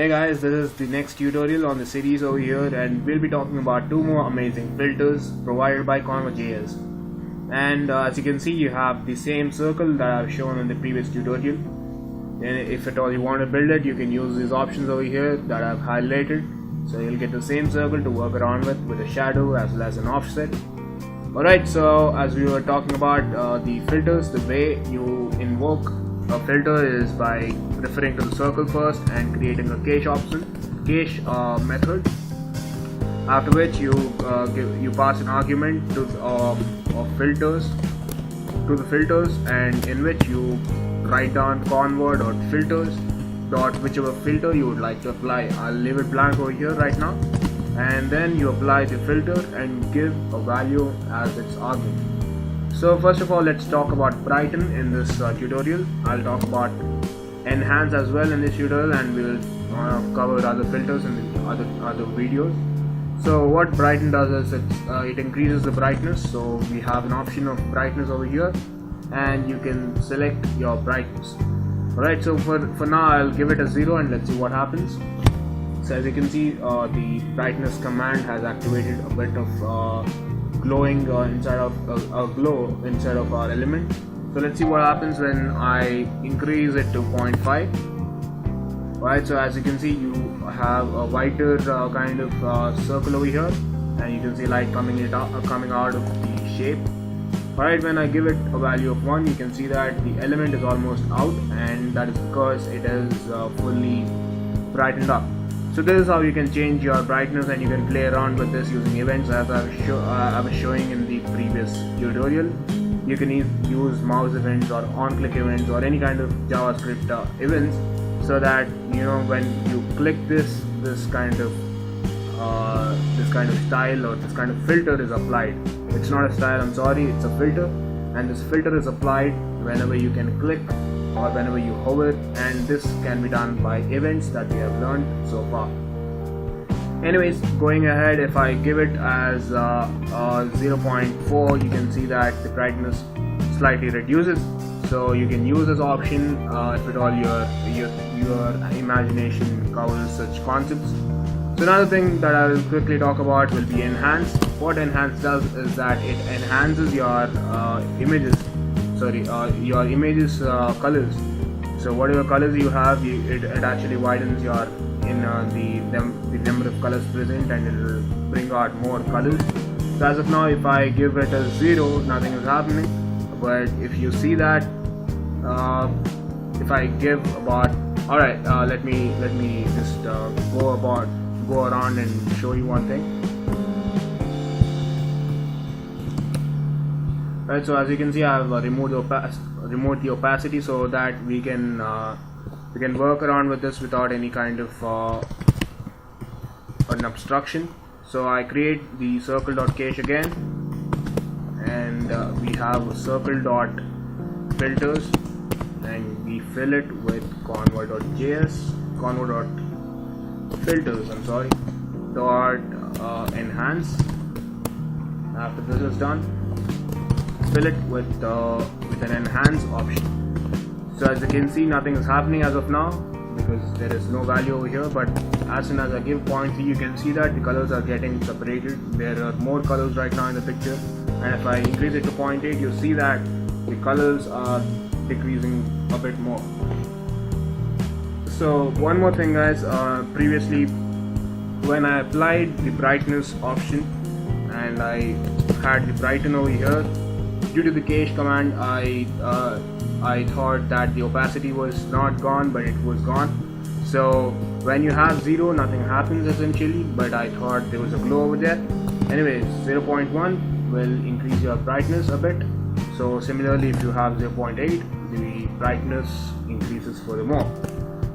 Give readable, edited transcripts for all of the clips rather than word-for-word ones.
Hey guys, this is the next tutorial on the series over here, and we'll be talking about two more amazing filters provided by Konva JS. And as you can see, you have the same circle that I've shown in the previous tutorial. And if at all you want to build it, you can use these options over here that I've highlighted. So you'll get the same circle to work around with a shadow as well as an offset. Alright, so as we were talking about the filters, the way you invoke a filter is by referring to the circle first and creating a cache method. After which you pass an argument to of filters to the filters, and in which you write down conva.filters dot whichever filter you would like to apply. I'll leave it blank over here right now, and then you apply the filter and give a value as its argument. So first of all, let's talk about Brighten in this tutorial. I'll talk about enhance as well in this tutorial, and we'll cover other filters in the other videos. So what Brighten does is it increases the brightness. So we have an option of brightness over here, and you can select your brightness. Alright, so for now I'll give it a 0 and let's see what happens. So as you can see, the brightness command has activated a bit of glowing inside of glow inside of our element. So let's see what happens when I increase it to 0.5. Right, so as you can see, you have a whiter kind of circle over here, and you can see light coming out of the shape. Alright, when I give it a value of 1, you can see that the element is almost out, and that is because it is fully brightened up. So this is how you can change your brightness, and you can play around with this using events as I was showing in the previous tutorial. You can use mouse events or on-click events or any kind of JavaScript events, so that when you click this kind of style or this kind of filter is applied. It's not a style, I'm sorry, it's a filter, and this filter is applied whenever you can click or whenever you hover, and this can be done by events that we have learned so far. Anyways, going ahead, if I give it as 0.4, you can see that the brightness slightly reduces. So you can use this option if at all your imagination covers such concepts. So another thing that I will quickly talk about will be enhance. What enhance does is that it enhances your images colors. So whatever colors you have, it actually widens your the number of colors present, and it will bring out more colors. So as of now, if I give it a 0, nothing is happening. But if you see that, if I give about, alright, let me just go around and show you one thing. Right, so as you can see, I have removed the opacity so that we can work around with this without any kind of an obstruction. So I create the circle.cache again, and we have circle.filters, and we fill it with conva.filters, enhance. After this is done, fill it with an enhance option. So as you can see, nothing is happening as of now because there is no value over here, but as soon as I give 0.3, you can see that the colors are getting separated. There are more colors right now in the picture, and if I increase it to 0.8, you see that the colors are decreasing a bit more. So one more thing, guys, previously when I applied the brightness option and I had the brighten over here, due to the cache command, I thought that the opacity was not gone, but it was gone. So when you have 0, nothing happens essentially, but I thought there was a glow over there. Anyways, 0.1 will increase your brightness a bit. So similarly, if you have 0.8, the brightness increases furthermore.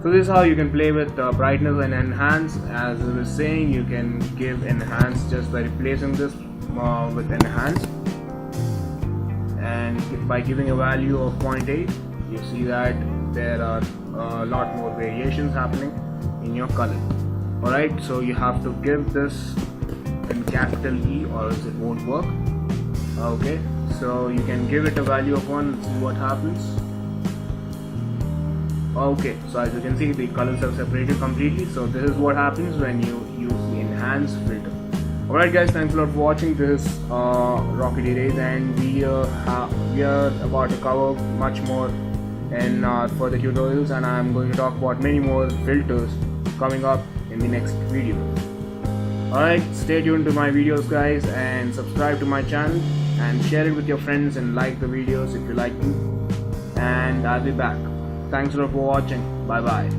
So this is how you can play with brightness and enhance. As I was saying, you can give enhance just by replacing this with enhance. And by giving a value of 0.8, you see that there are a lot more variations happening in your color. Alright, so you have to give this in capital E or else it won't work. Okay, so you can give it a value of 1 and see what happens. Okay, so as you can see, the colors have separated completely. So this is what happens when you use the enhance filter. Alright guys, thanks a lot for watching this Rocky DeRaze, and we are about to cover much more in further tutorials, and I'm going to talk about many more filters coming up in the next video. Alright, stay tuned to my videos guys, and subscribe to my channel and share it with your friends and like the videos if you like them, and I'll be back. Thanks a lot for watching. Bye bye.